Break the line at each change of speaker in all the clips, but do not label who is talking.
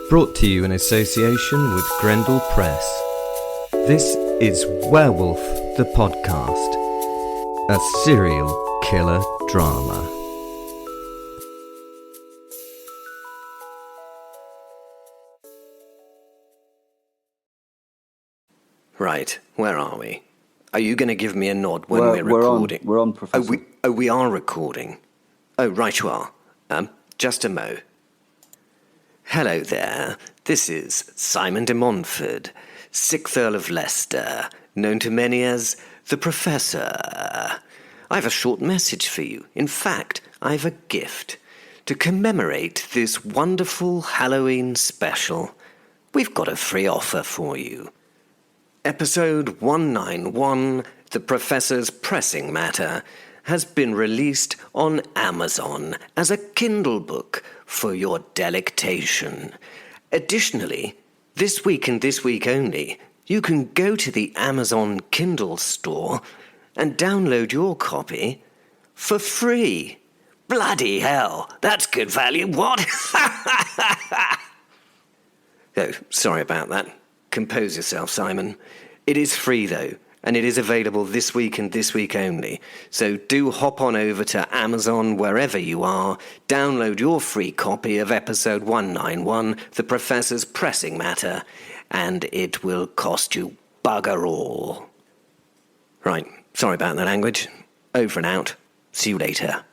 Brought to you in association with Grendel Press. This is Werewolf the Podcast, a serial killer drama.
Right, where are we? Are you going to give me a nod when we're recording?
We're on, Professor.
We are recording. Oh, right you are. Just a mo. Hello there. This is Simon de Montfort, 6th Earl of Leicester, known to many as the Professor. I have a short message for you. In fact, I have a gift. To commemorate this wonderful Halloween special, we've got a free offer for you. Episode 191, The Professor's Pressing Matter, has been released on Amazon as a Kindle book for your delectation. Additionally, this week and this week only, you can go to the Amazon Kindle store and download your copy for free. Bloody hell, that's good value, what? Oh, sorry about that. Compose yourself, Simon. It is free, though, and it is available this week and this week only. So do hop on over to Amazon wherever you are, download your free copy of episode 191, The Professor's Pressing Matter, and it will cost you bugger all. Right, sorry about that language. Over and out. See you later.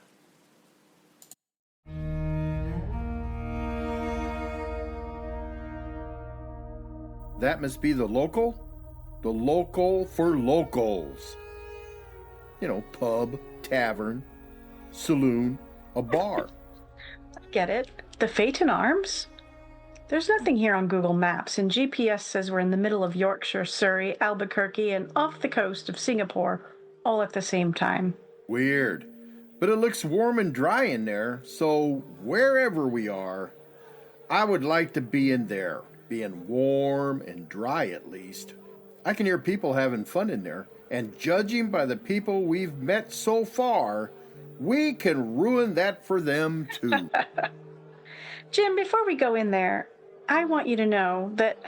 That must be the local? The local for locals. You know, pub, tavern, saloon, a bar.
I get it. The Faeton Arms? There's nothing here on Google Maps, and GPS says we're in the middle of Yorkshire, Surrey, Albuquerque, and off the coast of Singapore, all at the same time.
Weird. But it looks warm and dry in there, so wherever we are, I would like to be in there. Being warm and dry, at least. I can hear people having fun in there, and judging by the people we've met so far, we can ruin that for them too.
Jim, before we go in there, I want you to know that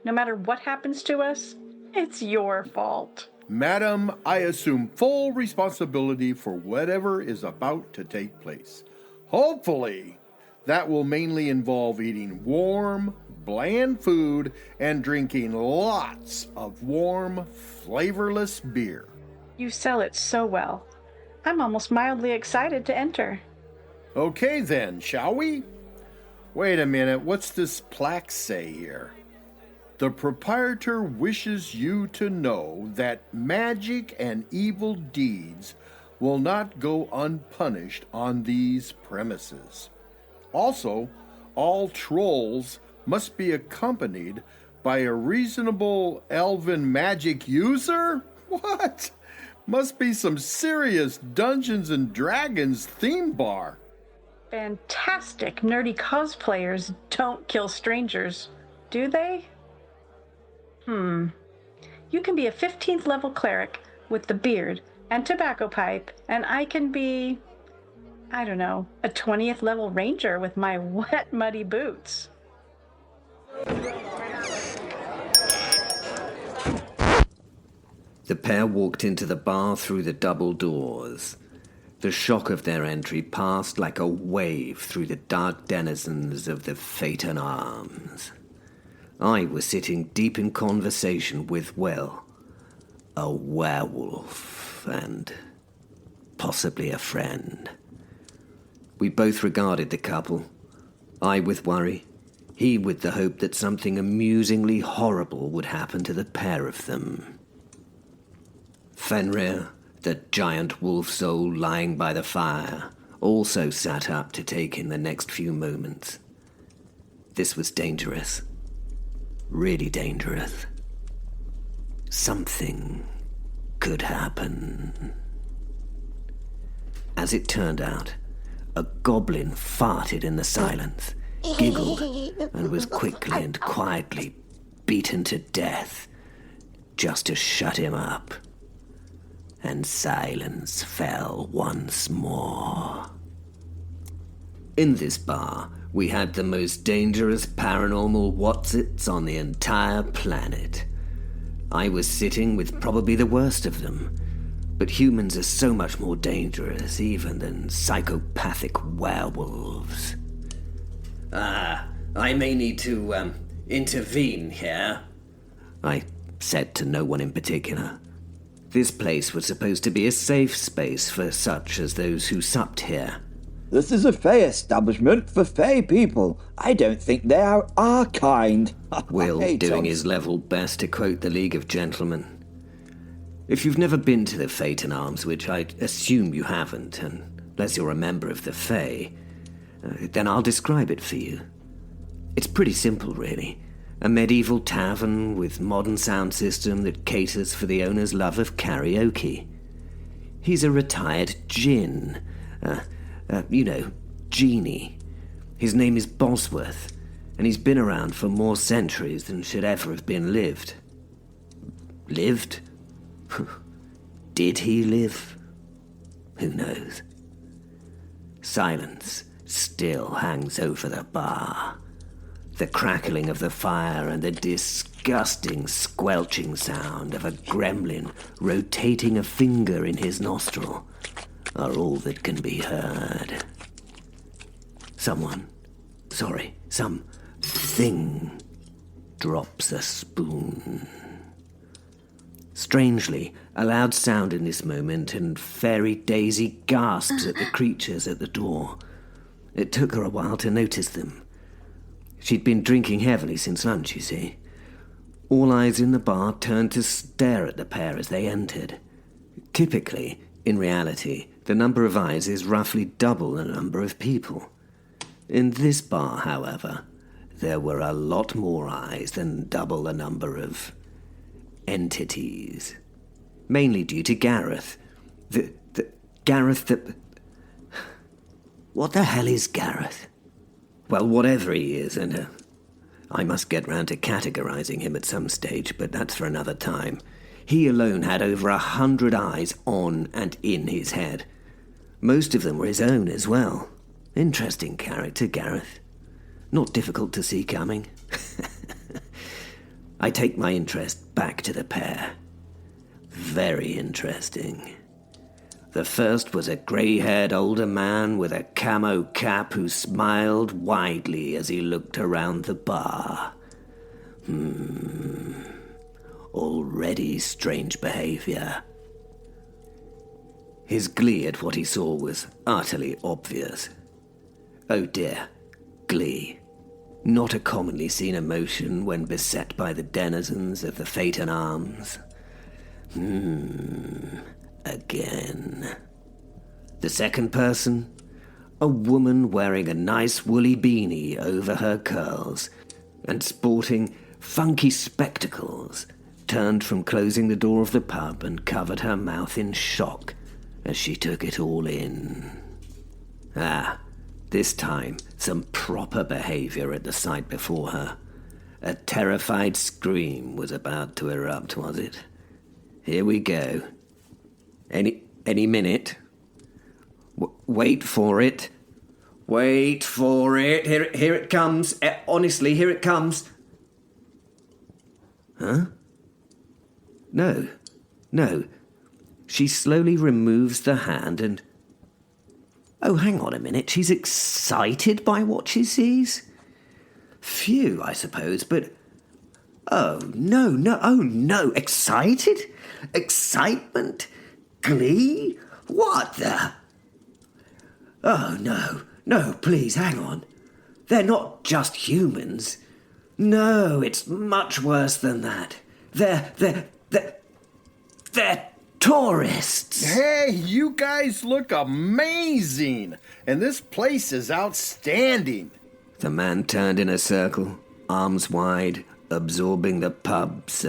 no matter what happens to us, it's your fault.
Madam, I assume full responsibility for whatever is about to take place. Hopefully, that will mainly involve eating warm, bland food and drinking lots of warm, flavorless beer.
You sell it so well. I'm almost mildly excited to enter.
Okay then, shall we? Wait a minute, what's this plaque say here? The proprietor wishes you to know that magic and evil deeds will not go unpunished on these premises. Also, all trolls must be accompanied by a reasonable elven magic user? What? Must be some serious Dungeons and Dragons theme bar.
Fantastic nerdy cosplayers don't kill strangers, do they? You can be a 15th level cleric with the beard and tobacco pipe, and I can be, I don't know, a 20th level ranger with my wet, muddy boots.
The pair walked into the bar through the double doors. The shock of their entry passed like a wave through the dark denizens of the Faeton Arms. I was sitting deep in conversation with, well, a werewolf and possibly a friend. We both regarded the couple, I with worry, he with the hope that something amusingly horrible would happen to the pair of them. Fenrir, the giant wolf soul lying by the fire, also sat up to take in the next few moments. This was dangerous. Really dangerous. Something could happen. As it turned out, a goblin farted in the silence, giggled, and was quickly and quietly beaten to death, just to shut him up. And silence fell once more. In this bar, we had the most dangerous paranormal whatsits on the entire planet. I was sitting with probably the worst of them, but humans are so much more dangerous even than psychopathic werewolves. I may need to, intervene here, I said to no one in particular. This place was supposed to be a safe space for such as those who supped here.
This is a Fey establishment for Fey people. I don't think they are our kind.
Will doing his level best to quote the League of Gentlemen. If you've never been to the Faeton Arms, which I assume you haven't, unless you're a member of the Fey, then I'll describe it for you. It's pretty simple, really. A medieval tavern with modern sound system that caters for the owner's love of karaoke. He's a retired djinn, genie. His name is Bosworth, and he's been around for more centuries than should ever have been lived. Lived? Did he live? Who knows? Silence still hangs over the bar. The crackling of the fire and the disgusting squelching sound of a gremlin rotating a finger in his nostril are all that can be heard. Something drops a spoon. Strangely, a loud sound in this moment, and Fairy Daisy gasps at the creatures at the door. It took her a while to notice them. She'd been drinking heavily since lunch, you see. All eyes in the bar turned to stare at the pair as they entered. Typically, in reality, the number of eyes is roughly double the number of people. In this bar, however, there were a lot more eyes than double the number of entities. Mainly due to Gareth. What the hell is Gareth? Well, whatever he is, and I must get round to categorizing him at some stage, but that's for another time. He alone had over 100 eyes on and in his head. Most of them were his own as well. Interesting character, Gareth. Not difficult to see coming. I take my interest back to the pair. Very interesting. The first was a grey-haired older man with a camo cap who smiled widely as he looked around the bar. Already strange behavior. His glee at what he saw was utterly obvious. Oh dear, glee. Not a commonly seen emotion when beset by the denizens of the Faeton Arms. Again. The second person? A woman wearing a nice woolly beanie over her curls and sporting funky spectacles, turned from closing the door of the pub and covered her mouth in shock as she took it all in. This time, some proper behavior at the sight before her. A terrified scream was about to erupt, was it? Here we go. Any minute. Wait for it. Wait for it. Here it comes. Honestly, here it comes. Huh? No. She slowly removes the hand and... Oh, hang on a minute. She's excited by what she sees? Phew, I suppose, but... Oh, no. Excited? Excitement? Glee? What the... Oh, no, please, hang on. They're not just humans. No, it's much worse than that. They're tourists.
Hey, you guys look amazing, and this place is outstanding.
The man turned in a circle, arms wide, absorbing the pub's,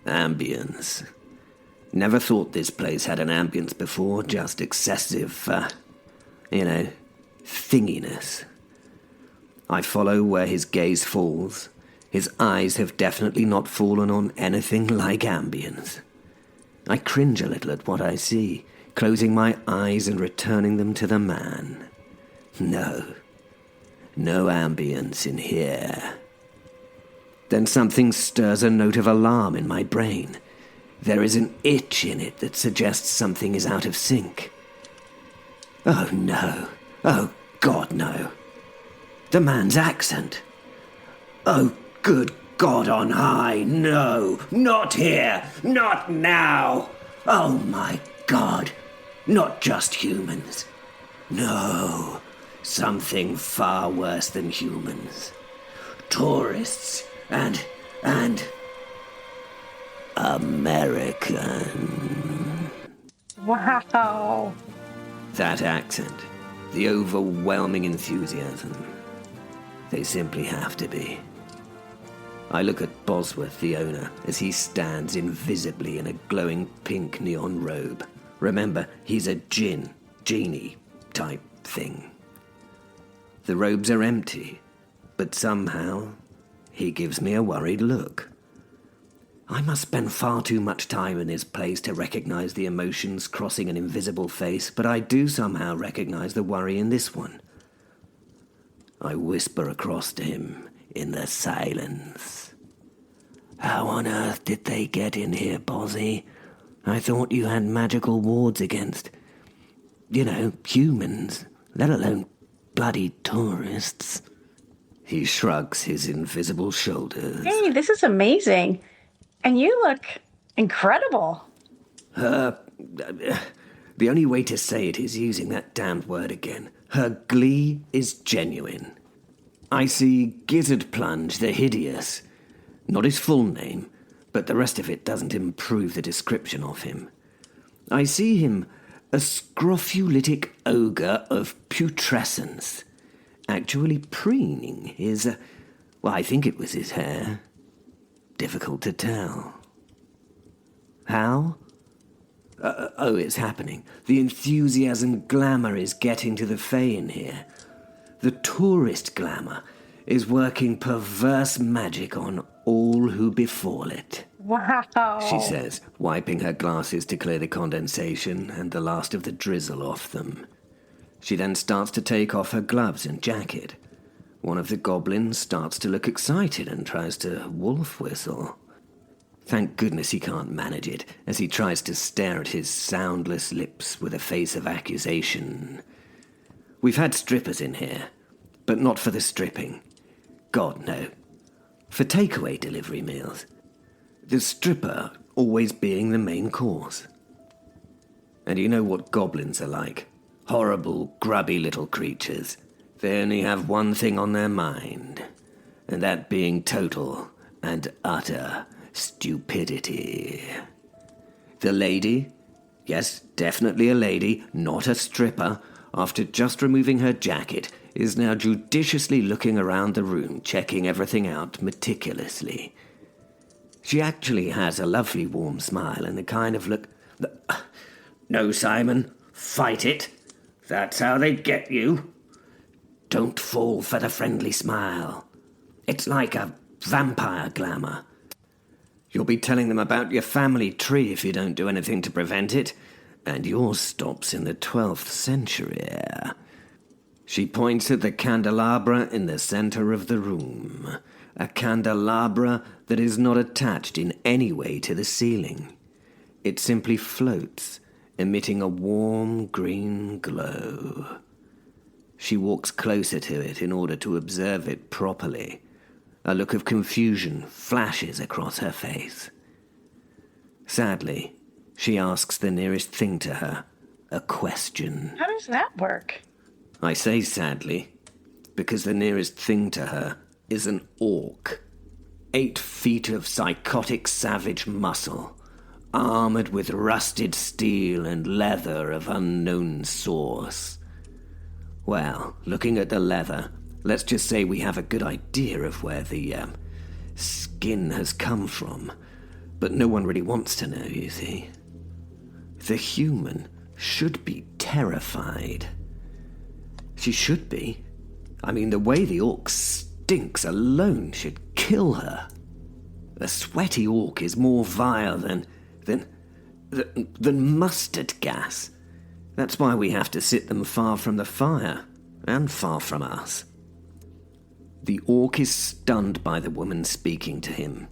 ambience. Never thought this place had an ambience before, just excessive, thinginess. I follow where his gaze falls. His eyes have definitely not fallen on anything like ambience. I cringe a little at what I see, closing my eyes and returning them to the man. No ambience in here. Then something stirs a note of alarm in my brain. There is an itch in it that suggests something is out of sync. Oh no. Oh God, no. The man's accent. Oh, good God on high, no. Not here. Not now. Oh my God. Not just humans. No. Something far worse than humans. Tourists and American.
Wow.
That accent, the overwhelming enthusiasm. They simply have to be. I look at Bosworth, the owner, as he stands invisibly in a glowing pink neon robe. Remember, he's a genie type thing. The robes are empty, but somehow he gives me a worried look. I must spend far too much time in his place to recognize the emotions crossing an invisible face, but I do somehow recognize the worry in this one. I whisper across to him in the silence. How on earth did they get in here, Bozzy? I thought you had magical wards against, humans, let alone bloody tourists. He shrugs his invisible shoulders.
Hey, this is amazing. And you look incredible.
The only way to say it is using that damned word again. Her glee is genuine. I see Gizzard Plunge the Hideous. Not his full name, but the rest of it doesn't improve the description of him. I see him a scrofulitic ogre of putrescence, actually preening his, I think it was his hair. Difficult to tell. How? It's happening. The enthusiasm glamour is getting to the Fae in here. The tourist glamour is working perverse magic on all who befall it.
Wow.
She says, wiping her glasses to clear the condensation and the last of the drizzle off them. She then starts to take off her gloves and jacket. One of the goblins starts to look excited and tries to wolf whistle. Thank goodness he can't manage it, as he tries to stare at his soundless lips with a face of accusation. We've had strippers in here, but not for the stripping. God, no. For takeaway delivery meals. The stripper always being the main course. And you know what goblins are like. Horrible, grubby little creatures. They only have one thing on their mind, and that being total and utter stupidity. The lady, yes, definitely a lady, not a stripper, after just removing her jacket, is now judiciously looking around the room, checking everything out meticulously. She actually has a lovely warm smile and the kind of look... No, Simon, fight it. That's how they get you. Don't fall for the friendly smile. It's like a vampire glamour. You'll be telling them about your family tree if you don't do anything to prevent it, and yours stops in the 12th century. She points at the candelabra in the center of the room, a candelabra that is not attached in any way to the ceiling. It simply floats, emitting a warm green glow. She walks closer to it in order to observe it properly. A look of confusion flashes across her face. Sadly, she asks the nearest thing to her a question.
How does that work?
I say sadly, because the nearest thing to her is an orc. 8 feet of psychotic savage muscle, armored with rusted steel and leather of unknown source. Well, looking at the leather, let's just say we have a good idea of where the skin has come from, but no one really wants to know, you see. The human should be terrified. She should be. I mean, the way the orc stinks alone should kill her. A sweaty orc is more vile than mustard gas. That's why we have to sit them far from the fire. and far from us. The orc is stunned by the woman speaking to him.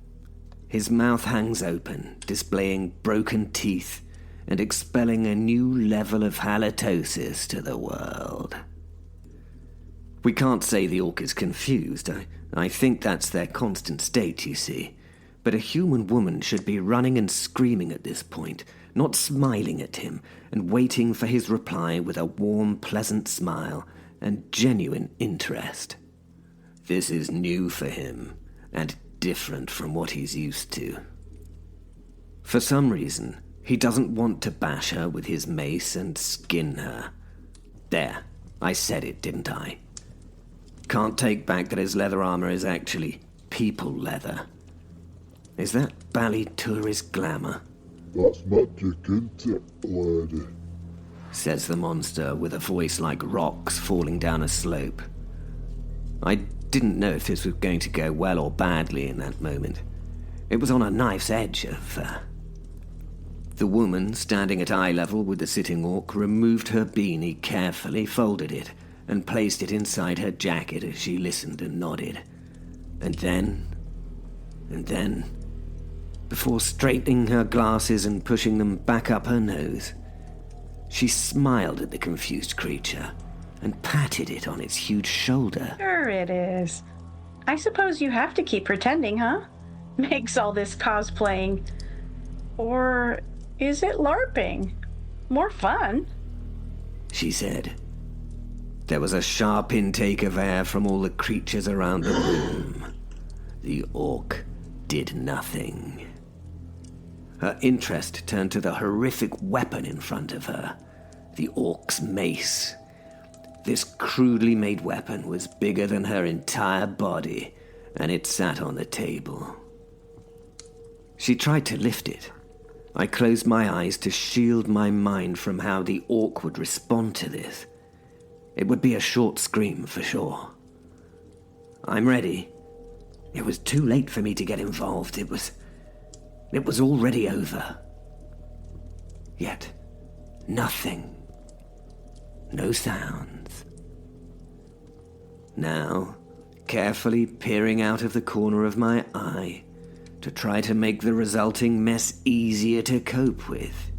His mouth hangs open, displaying broken teeth and expelling a new level of halitosis to the world. We can't say the orc is confused. I think that's their constant state, you see. But a human woman should be running and screaming at this point, not smiling at him and waiting for his reply with a warm, pleasant smile and genuine interest. This is new for him and different from what he's used to. For some reason, he doesn't want to bash her with his mace and skin her. There, I said it, didn't I? Can't take back that his leather armor is actually people leather. Is that bally tourist glamour?
That's magic, isn't it, lady?
Says the monster with a voice like rocks falling down a slope. I didn't know if this was going to go well or badly in that moment. It was on a knife's edge of... The woman, standing at eye level with the sitting orc, removed her beanie carefully, folded it, and placed it inside her jacket as she listened and nodded. And then, before straightening her glasses and pushing them back up her nose, she smiled at the confused creature and patted it on its huge shoulder.
Sure it is. I suppose you have to keep pretending, huh? Makes all this cosplaying. Or is it LARPing? More fun.
She said. There was a sharp intake of air from all the creatures around the room. The orc did nothing. Her interest turned to the horrific weapon in front of her, the orc's mace. This crudely made weapon was bigger than her entire body, and it sat on the table. She tried to lift it. I closed my eyes to shield my mind from how the orc would respond to this. It would be a short scream for sure. I'm ready. It was too late for me to get involved. It was already over. Yet, nothing. No sounds. Now, carefully peering out of the corner of my eye to try to make the resulting mess easier to cope with,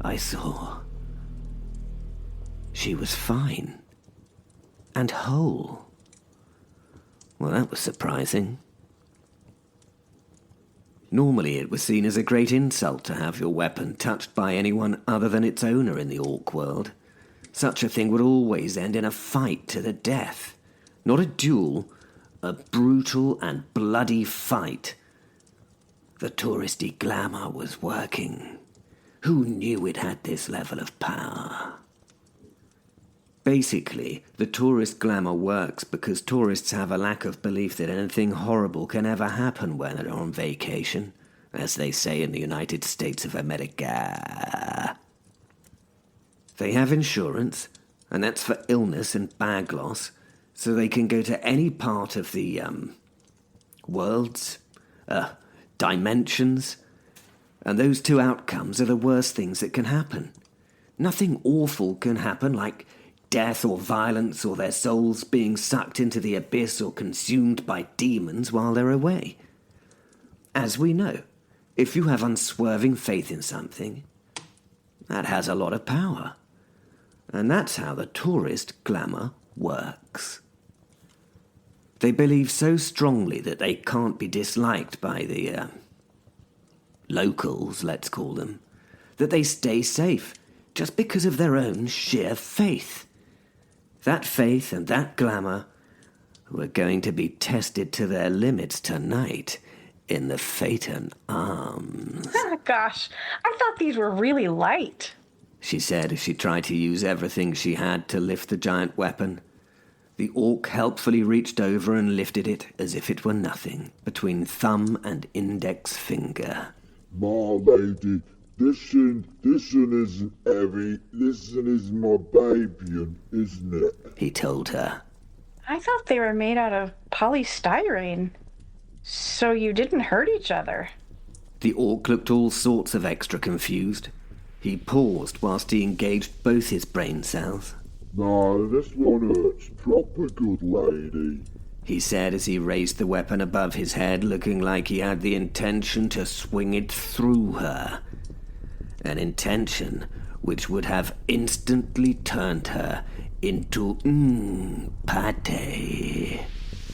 I saw she was fine and whole. Well, that was surprising. Normally it was seen as a great insult to have your weapon touched by anyone other than its owner in the orc world. Such a thing would always end in a fight to the death. Not a duel, a brutal and bloody fight. The touristy glamour was working. Who knew it had this level of power? Basically, the tourist glamour works because tourists have a lack of belief that anything horrible can ever happen when they're on vacation, as they say in the United States of America. They have insurance, and that's for illness and bag loss, so they can go to any part of the, worlds, dimensions, and those two outcomes are the worst things that can happen. Nothing awful can happen, like death or violence or their souls being sucked into the abyss or consumed by demons while they're away. As we know, if you have unswerving faith in something, that has a lot of power. And that's how the tourist glamour works. They believe so strongly that they can't be disliked by the, locals, let's call them, that they stay safe just because of their own sheer faith. That faith and that glamour were going to be tested to their limits tonight in the Faeton Arms.
Oh, gosh, I thought these were really light.
She said as she tried to use everything she had to lift the giant weapon. The orc helpfully reached over and lifted it as if it were nothing, between thumb and index finger.
My lady, this one isn't heavy. This one is my baby, isn't it?
He told her.
I thought they were made out of polystyrene. So you didn't hurt each other.
The orc looked all sorts of extra confused. He paused whilst he engaged both his brain cells.
Nah, this one hurts proper good, lady.
He said as he raised the weapon above his head, looking like he had the intention to swing it through her. An intention which would have instantly turned her into pate.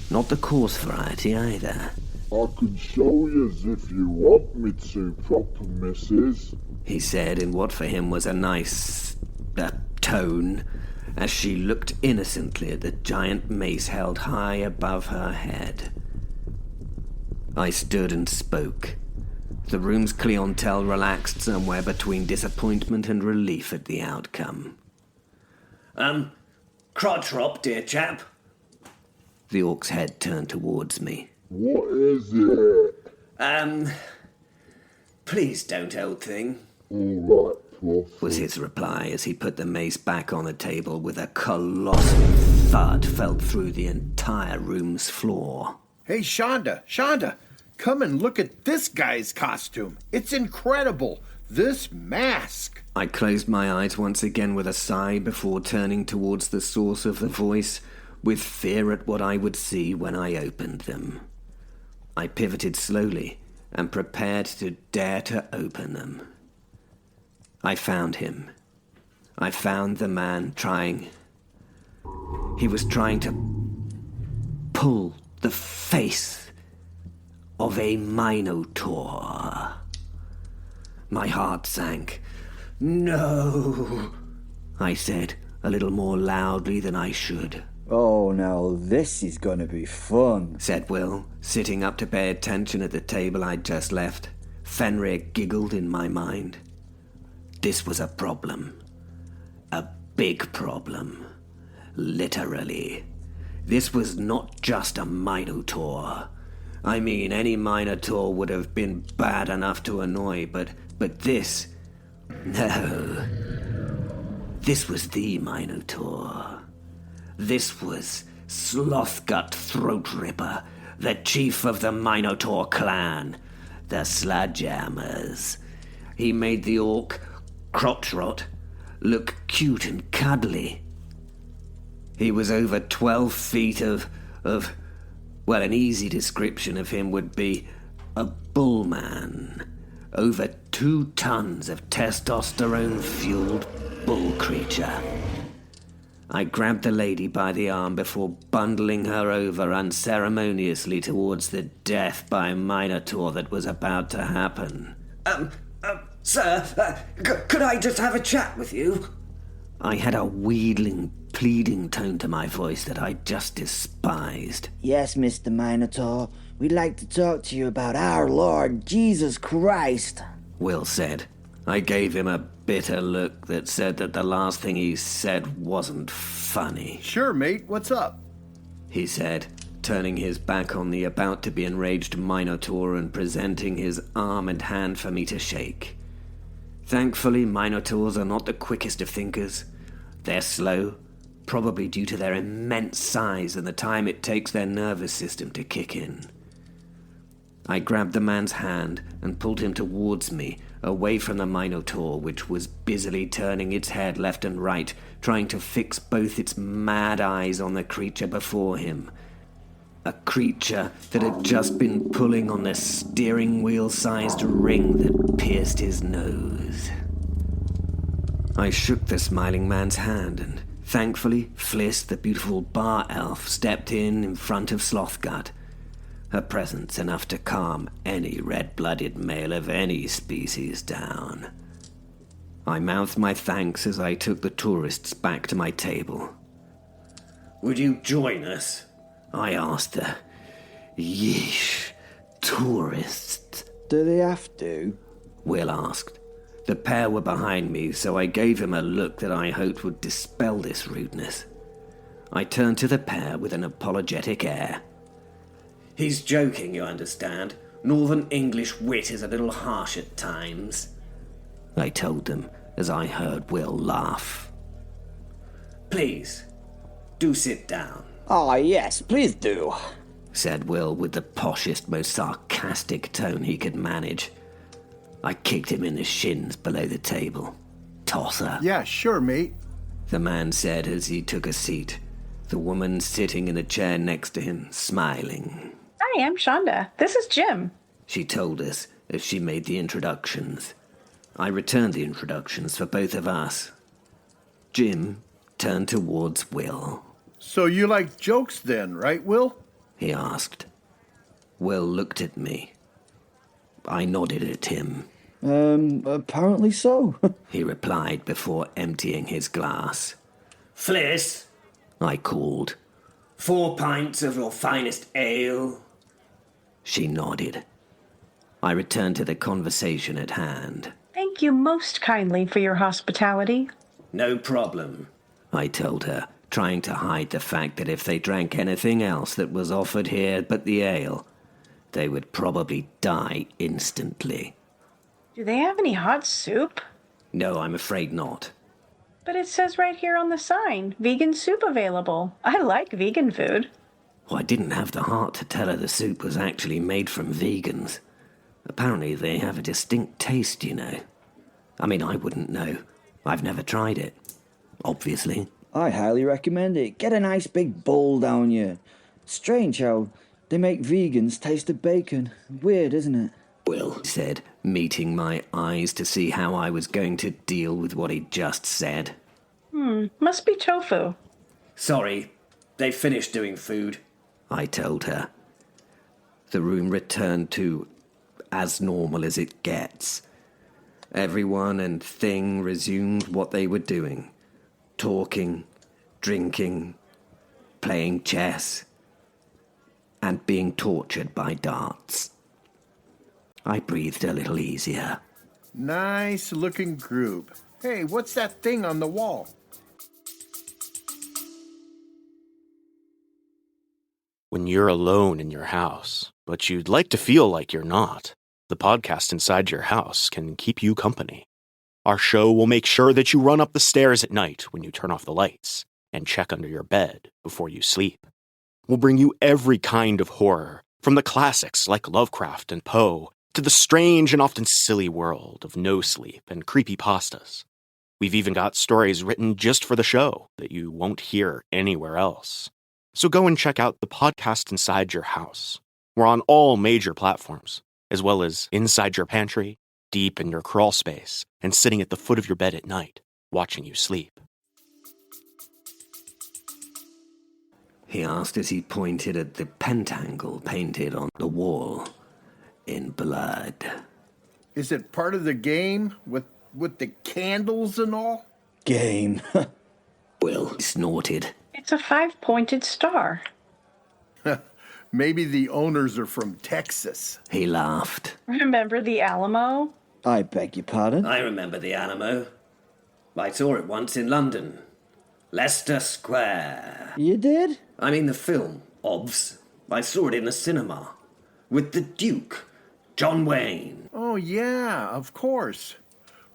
Not the coarse variety either.
I can show yous if you want me to, proper missus.
He said in what for him was a nice tone, as she looked innocently at the giant mace held high above her head. I stood and spoke. The room's clientele relaxed somewhere between disappointment and relief at the outcome. Crotch rop, dear chap. The orc's head turned towards me.
What is it?
Please don't, old thing.
All right, Prof.
Was his reply as he put the mace back on the table with a colossal thud felt through the entire room's floor.
Hey, Shonda, come and look at this guy's costume. It's incredible. This mask.
I closed my eyes once again with a sigh before turning towards the source of the voice, with fear at what I would see when I opened them. I pivoted slowly and prepared to dare to open them. I found him. I found the man trying. He was trying to pull the face of a minotaur. My heart sank. No, I said, a little more loudly than I should.
Oh, now this is going to be fun,
said Will, sitting up to pay attention at the table I'd just left. Fenrir giggled in my mind. This was a problem. A big problem. Literally. This was not just a minotaur. I mean, any minotaur would have been bad enough to annoy, but this... No. This was the minotaur. This was Slothgut Throatripper, the chief of the Minotaur clan, the Sledgehammers. He made the orc Crotchrot look cute and cuddly. He was over 12 feet of, well, an easy description of him would be a bullman. Over 2 tons of testosterone-fueled bull creature. I grabbed the lady by the arm before bundling her over unceremoniously towards the death by Minotaur that was about to happen.
Sir, could I just have a chat with you?
I had a wheedling, pleading tone to my voice that I just despised.
Yes, Mr. Minotaur, we'd like to talk to you about our Lord Jesus Christ,
Will said. I gave him a bitter look that said that the last thing he said wasn't funny.
Sure, mate, what's up?
He said, turning his back on the about-to-be enraged Minotaur and presenting his arm and hand for me to shake. Thankfully, Minotaurs are not the quickest of thinkers. They're slow, probably due to their immense size and the time it takes their nervous system to kick in. I grabbed the man's hand and pulled him towards me, away from the Minotaur, which was busily turning its head left and right, trying to fix both its mad eyes on the creature before him. A creature that had just been pulling on the steering wheel-sized ring that pierced his nose. I shook the smiling man's hand, and thankfully Fliss, the beautiful bar elf, stepped in front of Slothgut, her presence enough to calm any red-blooded male of any species down. I mouthed my thanks as I took the tourists back to my table.
Would you join us?
I asked her. Yeesh, tourists.
Do they have to?
Will asked. The pair were behind me, so I gave him a look that I hoped would dispel this rudeness. I turned to the pair with an apologetic air.
He's joking, you understand. Northern English wit is a little harsh at times,
I told them as I heard Will laugh.
Please, do sit down.
Ah, yes, please do,
said Will with the poshest, most sarcastic tone he could manage. I kicked him in the shins below the table. Tosser.
Yeah, sure, mate.
the man said as he took a seat, the woman sitting in a chair next to him, smiling.
Hi, I'm Shonda. This is Jim.
She told us as she made the introductions. I returned the introductions for both of us. Jim turned towards Will.
So you like jokes then, right, Will?
He asked. Will looked at me. I nodded at him.
Apparently so.
He replied before emptying his glass.
Fliss,
I called.
4 pints of your finest ale.
She nodded. I returned to the conversation at hand.
Thank you most kindly for your hospitality.
No problem.
I told her, trying to hide the fact that if they drank anything else that was offered here but the ale, they would probably die instantly.
Do they have any hot soup?
No, I'm afraid not.
But it says right here on the sign, vegan soup available. I like vegan food.
Well, I didn't have the heart to tell her the soup was actually made from vegans. Apparently they have a distinct taste, you know. I mean, I wouldn't know. I've never tried it. Obviously.
I highly recommend it. Get a nice big bowl down you. Strange how they make vegans taste of bacon. Weird, isn't it?
Will said, meeting my eyes to see how I was going to deal with what he'd just said.
Must be tofu.
Sorry, they finished doing food.
I told her. The room returned to as normal as it gets. Everyone and thing resumed what they were doing. Talking, drinking, playing chess, and being tortured by darts. I breathed a little easier.
Nice looking group. Hey, what's that thing on the wall?
When you're alone in your house, but you'd like to feel like you're not, the podcast inside your house can keep you company. Our show will make sure that you run up the stairs at night when you turn off the lights and check under your bed before you sleep. We'll bring you every kind of horror, from the classics like Lovecraft and Poe to the strange and often silly world of no sleep and creepypastas. We've even got stories written just for the show that you won't hear anywhere else. So go and check out the podcast inside your house. We're on all major platforms, as well as inside your pantry, deep in your crawl space, and sitting at the foot of your bed at night, watching you sleep.
He asked as he pointed at the pentacle painted on the wall in blood.
Is it part of the game with the candles and all?
Game.
Will snorted.
It's a 5-pointed star.
Maybe the owners are from Texas.
He laughed.
Remember the Alamo?
I beg your pardon?
I remember the Alamo. I saw it once in London. Leicester Square.
You did?
I mean the film, obvs. I saw it in the cinema. With the Duke, John Wayne.
Oh, yeah, of course.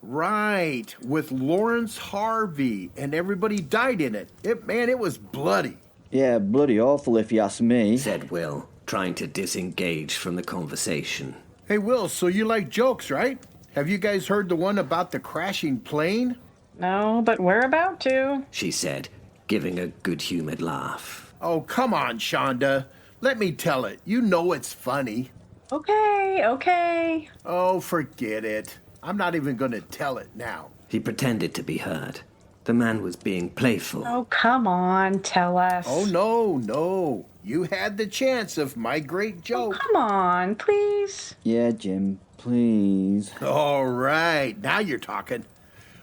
Right, with Lawrence Harvey, and everybody died in it. It was bloody.
Yeah, bloody awful if you ask me.
Said Will, trying to disengage from the conversation.
Hey, Will, so you like jokes, right? Have you guys heard the one about the crashing plane?
No, but we're about to.
She said, giving a good-humored laugh.
Oh, come on, Shonda. Let me tell it. You know it's funny.
Okay.
Oh, forget it. I'm not even going to tell it now.
He pretended to be hurt. The man was being playful.
Oh, come on, tell us.
Oh, no. You had the chance of my great joke.
Come on, please.
Yeah, Jim, please.
All right, now you're talking.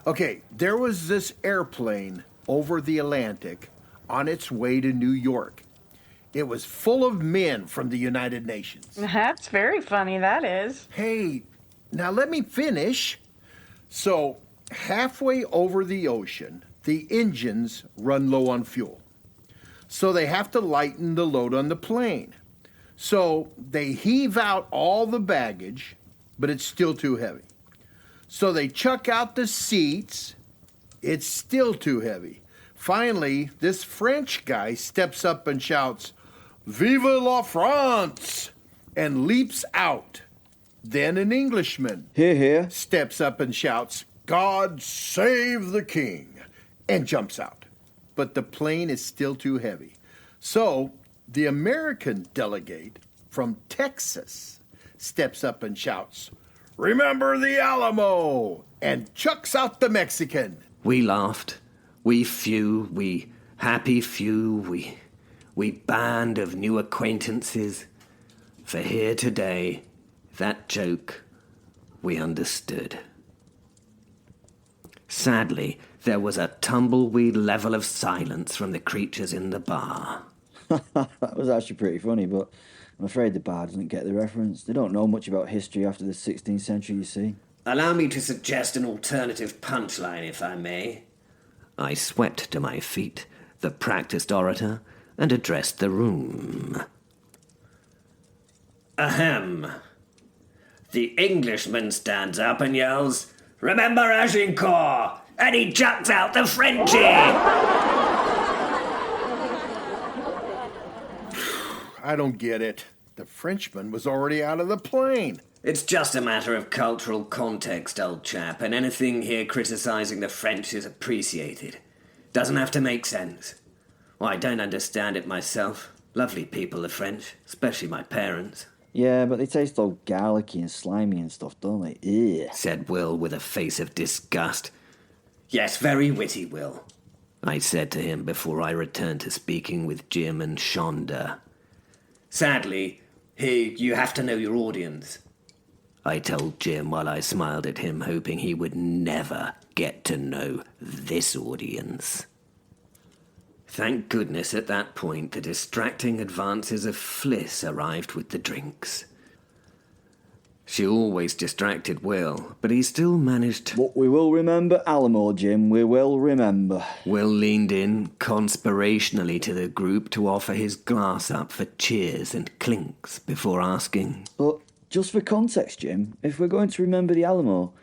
Okay, there was this airplane over the Atlantic on its way to New York. It was full of men from the United Nations.
That's very funny, that is.
Hey, now let me finish. So, halfway over the ocean, the engines run low on fuel. So they have to lighten the load on the plane. So they heave out all the baggage, but it's still too heavy. So they chuck out the seats. It's still too heavy. Finally, this French guy steps up and shouts, "Vive la France!" and leaps out. Then an Englishman
Here.
steps up and shouts, "God save the king!" and jumps out. But the plane is still too heavy. So the American delegate from Texas steps up and shouts, "Remember the Alamo!" and chucks out the Mexican.
We laughed. We happy few, we band of new acquaintances. For here today, that joke, we understood. Sadly, there was a tumbleweed level of silence from the creatures in the bar.
That was actually pretty funny, but I'm afraid the bar doesn't get the reference. They don't know much about history after the 16th century, you see.
Allow me to suggest an alternative punchline, if I may.
I swept to my feet, the practiced orator, and addressed the room.
Ahem. The Englishman stands up and yells, "Remember Agincourt!" and he chucks out the Frenchie!
I don't get it. The Frenchman was already out of the plane.
It's just a matter of cultural context, old chap, and anything here criticizing the French is appreciated. Doesn't have to make sense. Well, I don't understand it myself. Lovely people, the French, especially my parents.
Yeah, but they taste all garlicky and slimy and stuff, don't they? Ugh.
Said Will with a face of disgust.
Yes, very witty, Will.
I said to him before I returned to speaking with Jim and Shonda.
Sadly, here you have to know your audience.
I told Jim while I smiled at him, hoping he would never get to know this audience. Thank goodness at that point the distracting advances of Fliss arrived with the drinks. She always distracted Will, but he still managed...
But we will remember Alamo, Jim, we will remember.
Will leaned in conspirationally to the group to offer his glass up for cheers and clinks before asking...
But just for context, Jim, if we're going to remember the Alamo,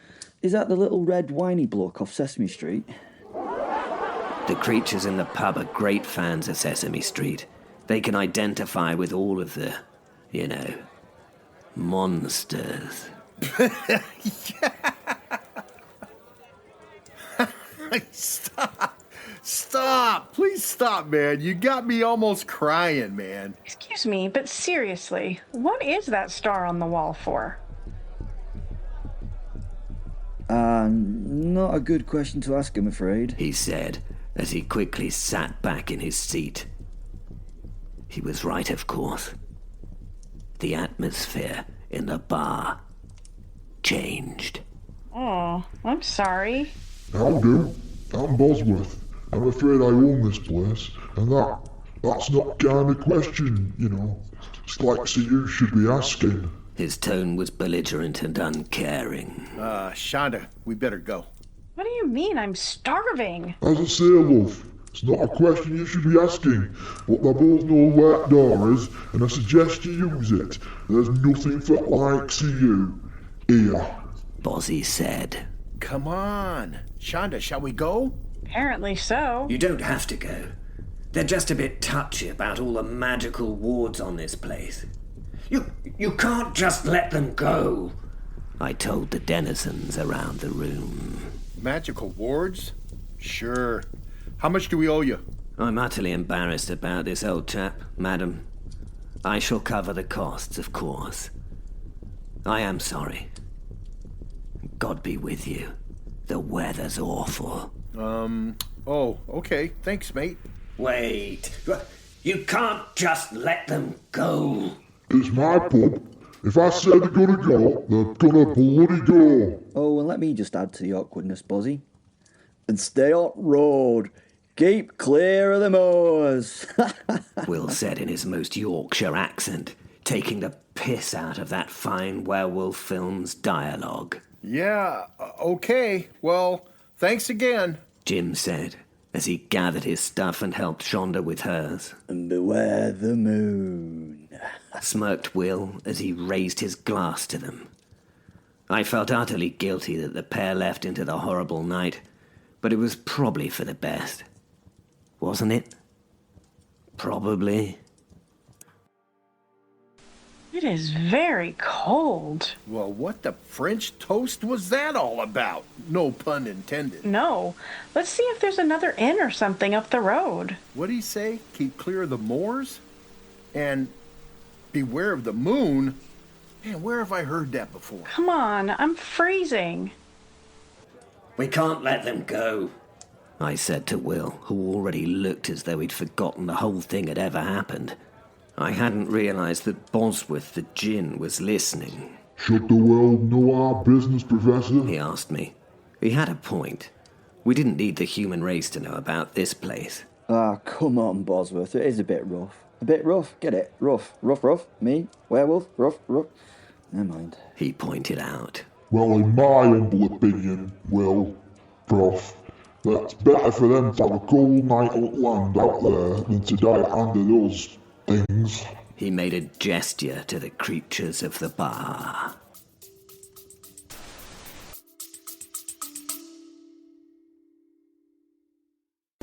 is that the little red whiny bloke off Sesame Street?
The creatures in the pub are great fans of Sesame Street. They can identify with all of the, monsters.
Stop! Please stop, man. You got me almost crying, man.
Excuse me, but seriously, what is that star on the wall for?
Not a good question to ask, I'm afraid.
He said, as he quickly sat back in his seat. He was right, of course. The atmosphere in the bar changed.
Oh, I'm sorry.
How do? I'm Bosworth. I'm afraid I own this place, and that's not kind of question, It's like so you should be asking.
His tone was belligerent and uncaring.
Shonda, we better go.
What do you mean? I'm starving.
As I say, love, it's not a question you should be asking, but they both know where the door is, and I suggest you use it. There's nothing for likes of you here.
Bozzy said.
Come on. Shonda, shall we go?
Apparently so.
You don't have to go. They're just a bit touchy about all the magical wards on this place. You can't just let them go.
I told the denizens around the room.
Magical wards? Sure. How much do we owe you?
I'm utterly embarrassed about this, old chap, madam. I shall cover the costs, of course. I am sorry. God be with you. The weather's awful.
Oh, okay. Thanks, mate.
Wait. You can't just let them go.
It's my pub. If I say they're gonna go, they're gonna bloody go.
Oh, and let me just add to the awkwardness, Bozzy. And stay on road. Keep clear of the moors.
Will said in his most Yorkshire accent, taking the piss out of that fine werewolf film's dialogue.
Yeah, okay. Well, thanks again.
Jim said, as he gathered his stuff and helped Shonda with hers.
And beware the moon.
Smirked Will as he raised his glass to them. I felt utterly guilty that the pair left into the horrible night, but it was probably for the best. Wasn't it? Probably.
It is very cold.
Well, what the French toast was that all about? No pun intended.
No. Let's see if there's another inn or something up the road.
What'd he say? Keep clear of the moors? And beware of the moon? Man, where have I heard that before?
Come on, I'm freezing.
We can't let them go.
I said to Will, who already looked as though he'd forgotten the whole thing had ever happened. I hadn't realised that Bosworth the djinn was listening.
Should the world know our business, Professor?
He asked me. He had a point. We didn't need the human race to know about this place.
Ah, come on, Bosworth. It is a bit rough. A bit rough, get it? Rough. Me, werewolf, rough. Never mind.
He pointed out.
Well, in my humble opinion, Will, Prof, that's better for them to have a cold night on land out there than to die at hand of those things.
He made a gesture to the creatures of the bar.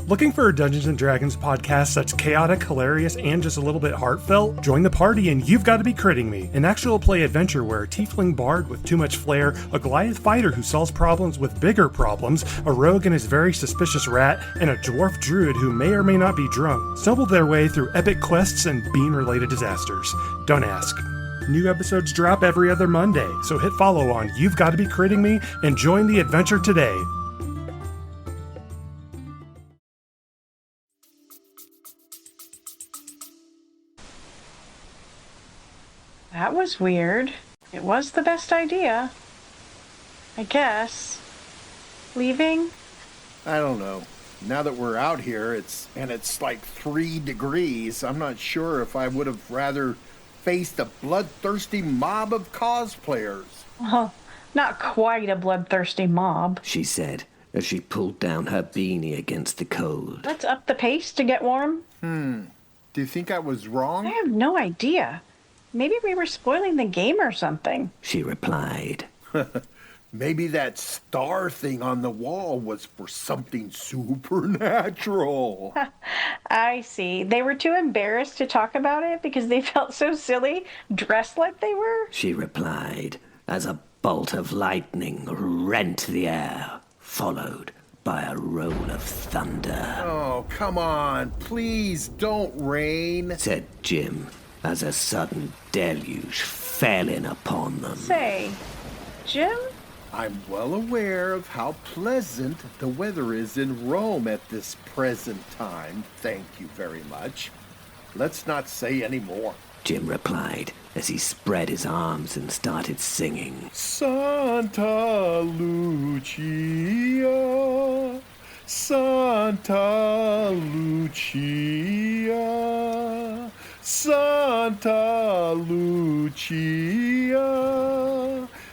Looking for a Dungeons & Dragons podcast that's chaotic, hilarious, and just a little bit heartfelt? Join the party and You've Got to Be Critting Me, an actual play adventure where a tiefling bard with too much flair, a Goliath fighter who solves problems with bigger problems, a rogue and his very suspicious rat, and a dwarf druid who may or may not be drunk stumbled their way through epic quests and bean-related disasters. Don't ask. New episodes drop every other Monday, so hit follow on You've Got to Be Critting Me and join the adventure today.
That was weird. It was the best idea. I guess. Leaving?
I don't know. Now that we're out here, it's like 3 degrees. I'm not sure if I would have rather faced a bloodthirsty mob of cosplayers.
Well, not quite a bloodthirsty mob,
She said, as she pulled down her beanie against the cold.
Let's up the pace to get warm.
Do you think I was wrong?
I have no idea. Maybe we were spoiling the game or something.
She replied.
Maybe that star thing on the wall was for something supernatural.
I see. They were too embarrassed to talk about it because they felt so silly, dressed like they were?
She replied, as a bolt of lightning rent the air, followed by a roll of thunder.
Oh, come on. Please don't rain.
Said Jim, as a sudden deluge fell in upon them.
Say, Jim?
I'm well aware of how pleasant the weather is in Rome at this present time. Thank you very much. Let's not say any more.
Jim replied as he spread his arms and started singing.
Santa Lucia, Santa Lucia, Santa Lucia,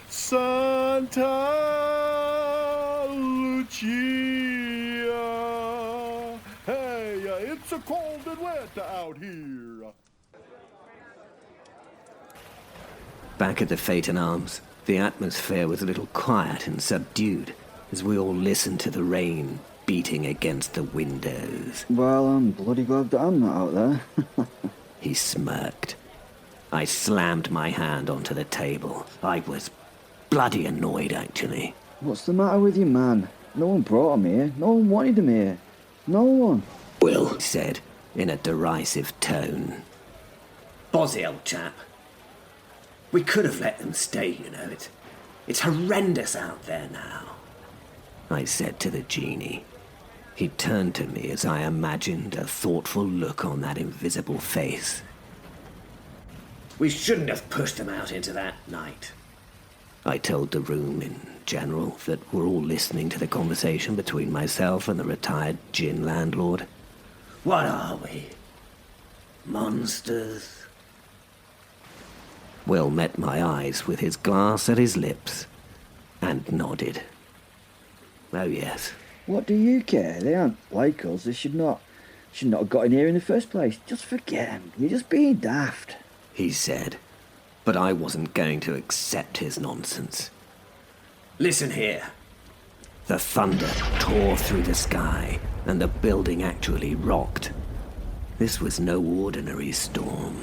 Santa Lucia. Hey, it's a cold and wet out here.
Back at the Faeton Arms, the atmosphere was a little quiet and subdued as we all listened to the rain beating against the windows.
Well, I'm bloody glad that I'm not out there.
He smirked. I slammed my hand onto the table. I was bloody annoyed, actually.
What's the matter with you, man? No one brought him here. No one wanted him here. No one.
Will said in a derisive tone.
Bozzy, old chap. We could have let them stay, you know. It's horrendous out there now.
I said to the genie. He turned to me as I imagined a thoughtful look on that invisible face.
We shouldn't have pushed them out into that night.
I told the room in general that we're all listening to the conversation between myself and the retired gin landlord.
What are we? Monsters?
Will met my eyes with his glass at his lips and nodded. Oh, yes.
What do you care? They aren't like us. They should not have got in here in the first place. Just forget them. You're just being daft.
He said, but I wasn't going to accept his nonsense.
Listen here.
The thunder tore through the sky, and the building actually rocked. This was no ordinary storm.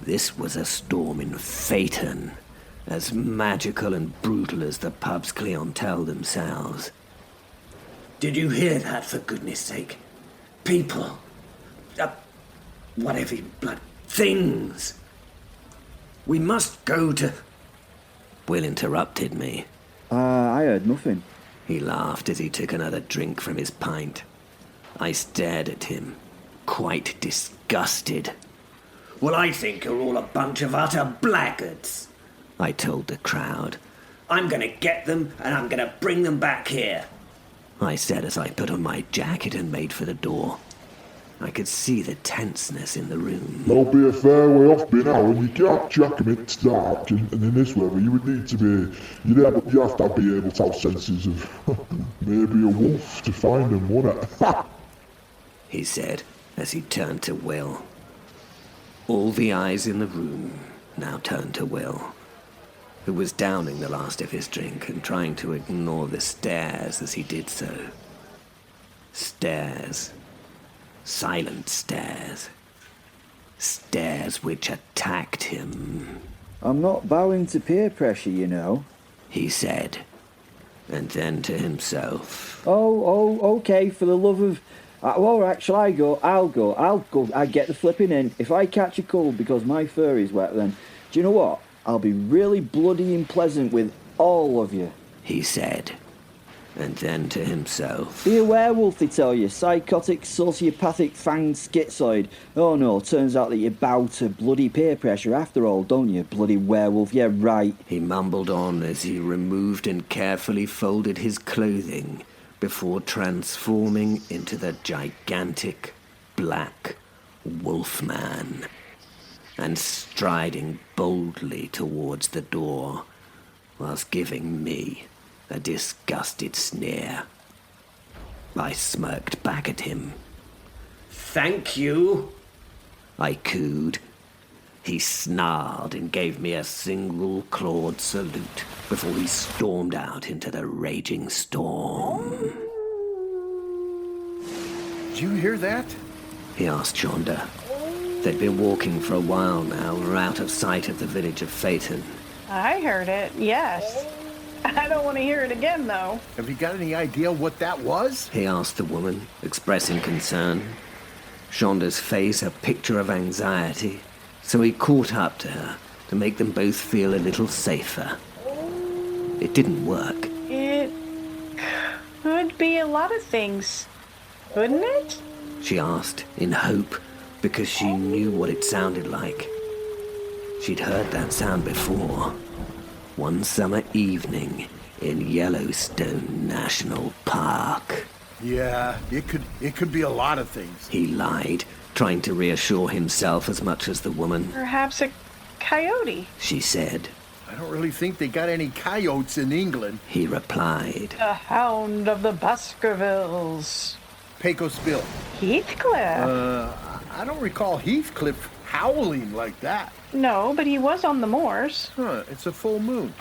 This was a storm in Faeton, as magical and brutal as the pub's clientele themselves. Did you hear that, for goodness sake? People. Whatever you blood... Things. We must go to... Will interrupted me.
I heard nothing.
He laughed as he took another drink from his pint. I stared at him, quite disgusted. Well, I think you're all a bunch of utter blackguards, I told the crowd. I'm gonna get them, and I'm gonna bring them back here, I said as I put on my jacket and made for the door. I could see the tenseness in the room.
That'll be a fair way off by now, and you can't jack 'em in dark, and in this weather you would need to be... you have to be able to have senses of maybe a wolf to find them, wouldn't it?
He said as he turned to Will. All the eyes in the room now turned to Will, who was downing the last of his drink and trying to ignore the stares as he did so. Stares. Silent stares. Stares which attacked him.
I'm not bowing to peer pressure, you know,
he said, and then to himself.
Oh, okay, for the love of... all right, shall I go? I'll go. I get the flipping in. If I catch a cold because my fur is wet, then... do you know what? I'll be really bloody unpleasant with all of you,
he said, and then to himself.
Be a werewolf, they tell you. Psychotic, sociopathic, fanged schizoid. Oh no, turns out that you bow to bloody peer pressure after all, don't you, bloody werewolf? Yeah, right.
He mumbled on as he removed and carefully folded his clothing before transforming into the gigantic black wolfman and striding boldly towards the door whilst giving me a disgusted sneer. I smirked back at him. Thank you, I cooed. He snarled and gave me a single-clawed salute before he stormed out into the raging storm.
Did you hear that?
He asked Shonda. They'd been walking for a while now, were out of sight of the village of Faeton.
I heard it, yes. I don't want to hear it again, though.
Have you got any idea what that was?
He asked the woman, expressing concern. Shonda's face a picture of anxiety, so he caught up to her to make them both feel a little safer. It didn't work.
It could be a lot of things, couldn't it?
She asked, in hope, because she knew what it sounded like. She'd heard that sound before. One summer evening in Yellowstone National Park.
Yeah, it could be a lot of things.
He lied, trying to reassure himself as much as the woman.
Perhaps a coyote,
She said.
I don't really think they got any coyotes in England.
He replied.
a hound of the Baskervilles.
Pecos Bill.
Heathcliff.
I don't recall Heathcliff howling like that.
No, but he was on the moors.
It's a full moon.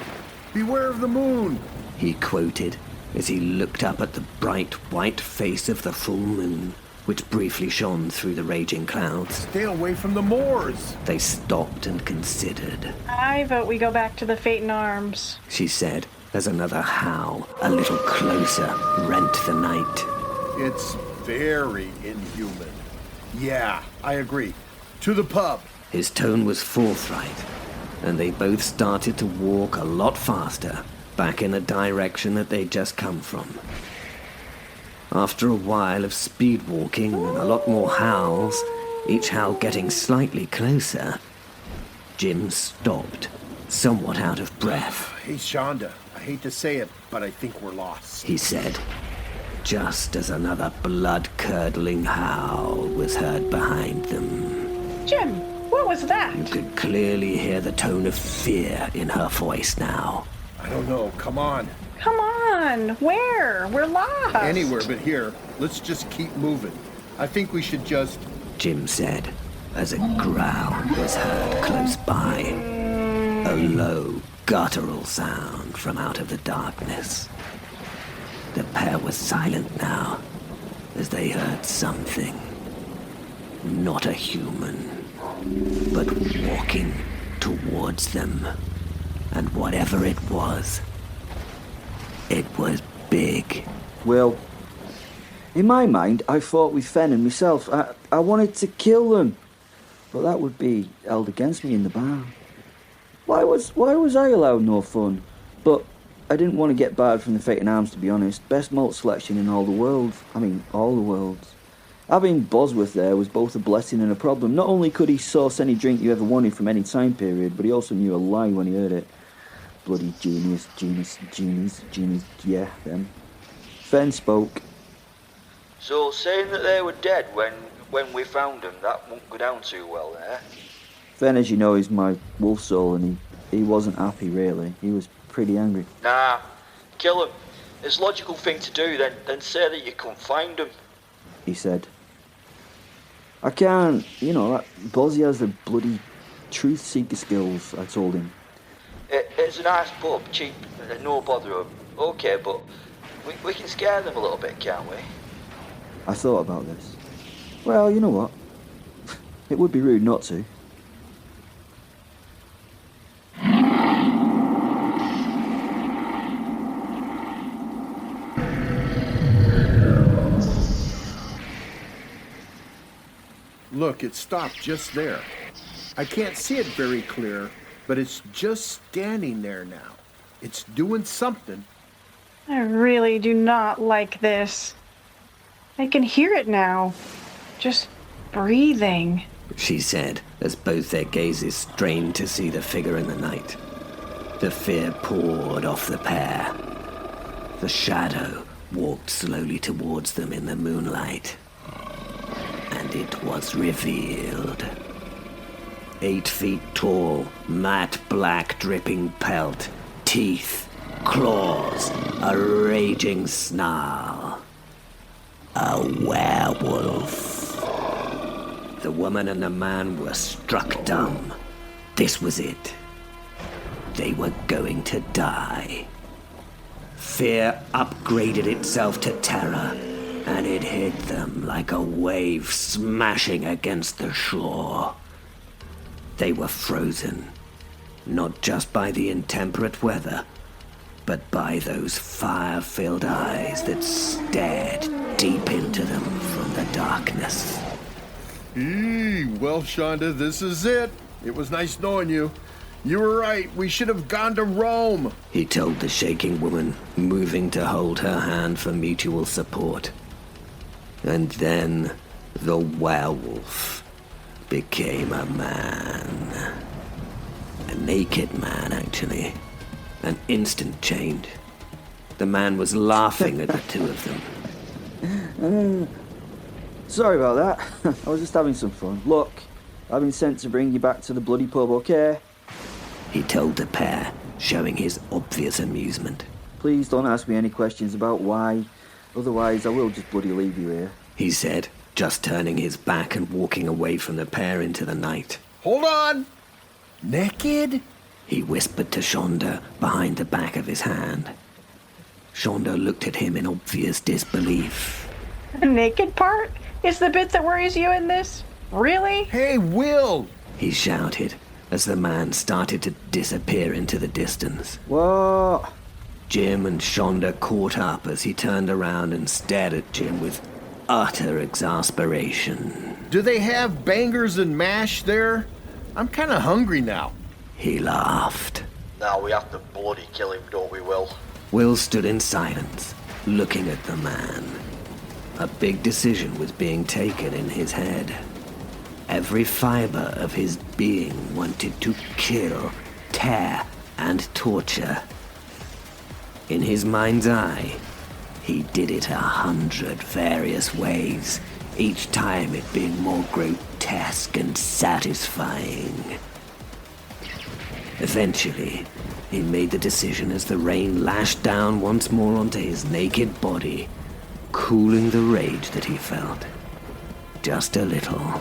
Beware of the moon.
He quoted as he looked up at the bright white face of the full moon, which briefly shone through the raging clouds.
Stay away from the moors.
They stopped and considered.
I vote we go back to the Faeton Arms.
She said as another howl, a little closer, rent the night.
It's very inhuman. Yeah, I agree. To the pub.
His tone was forthright, and they both started to walk a lot faster, back in the direction that they'd just come from. After a while of speed walking and a lot more howls, each howl getting slightly closer, Jim stopped, somewhat out of breath.
Hey, Shonda, I hate to say it, but I think we're lost.
He said, just as another blood-curdling howl was heard behind them.
Jim, what was that?
You could clearly hear the tone of fear in her voice now.
I don't know. Come on.
Come on, where? We're lost.
Anywhere but here. Let's just keep moving. I think we should just...
Jim said, as a growl was heard close by. A low, guttural sound from out of the darkness. The pair were silent now, as they heard something. Not a human, but walking towards them. And whatever it was big.
Well, in my mind, I fought with Fen and myself. I wanted to kill them, but that would be held against me in the bar. Why was I allowed no fun? But I didn't want to get barred from the Faeton Arms, to be honest. Best malt selection in all the world. I mean, all the worlds. Having Bosworth there was both a blessing and a problem. Not only could he source any drink you ever wanted from any time period, but he also knew a lie when he heard it. Bloody genius, yeah, them. Fen spoke.
So, saying that they were dead when we found them, that won't go down too well there.
Fen, as you know, is my wolf soul, and he wasn't happy, really. He was pretty angry.
Nah, kill him. It's a logical thing to do, then say that you couldn't find him,
he said. I can't, that Bozzy has the bloody truth-seeker skills, I told him.
It's a nice pub, cheap, no bother. Okay, but we can scare them a little bit, can't we?
I thought about this. Well, you know what? It would be rude not to.
Look, it stopped just there. I can't see it very clear, but it's just standing there now. It's doing something.
I really do not like this. I can hear it now. Just breathing,
she said, as both their gazes strained to see the figure in the night. The fear poured off the pair. The shadow walked slowly towards them in the moonlight. And it was revealed. 8 feet tall, matte black dripping pelt, teeth, claws, a raging snarl. A werewolf. The woman and the man were struck dumb. This was it. They were going to die. Fear upgraded itself to terror, and it hit them like a wave smashing against the shore. They were frozen, not just by the intemperate weather, but by those fire-filled eyes that stared deep into them from the darkness.
Well, Shonda, this is it. It was nice knowing you. You were right. We should have gone to Rome,
he told the shaking woman, moving to hold her hand for mutual support. And then the werewolf became a man. A naked man, actually. An instant change. The man was laughing at the two of them.
Sorry about that. I was just having some fun. Look, I've been sent to bring you back to the bloody pub, okay?
He told the pair, showing his obvious amusement.
Please don't ask me any questions about why. Otherwise, I will just bloody leave you here,
he said, just turning his back and walking away from the pair into the night.
Hold on! Naked?
He whispered to Shonda behind the back of his hand. Shonda looked at him in obvious disbelief.
The naked part is the bit that worries you in this? Really?
Hey, Will!
He shouted as the man started to disappear into the distance.
What?
Jim and Shonda caught up as he turned around and stared at Jim with utter exasperation.
Do they have bangers and mash there? I'm kind of hungry now.
He laughed.
Now we have to bloody kill him, don't we, Will?
Will stood in silence, looking at the man. A big decision was being taken in his head. Every fiber of his being wanted to kill, tear, and torture. In his mind's eye, he did it 100 various ways, each time it being more grotesque and satisfying. Eventually, he made the decision as the rain lashed down once more onto his naked body, cooling the rage that he felt. Just a little.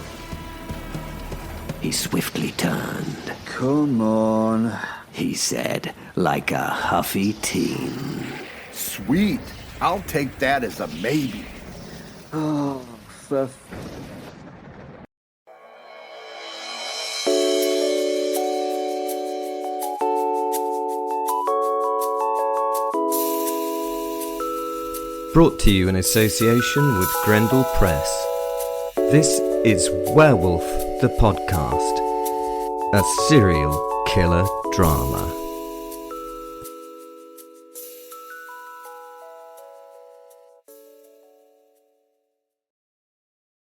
He swiftly turned.
Come on,
he said, like a huffy teen.
Sweet. I'll take that as a maybe.
Oh, for...
Brought to you in association with Grendel Press. This is Werewolf the Podcast, a serial killer drama.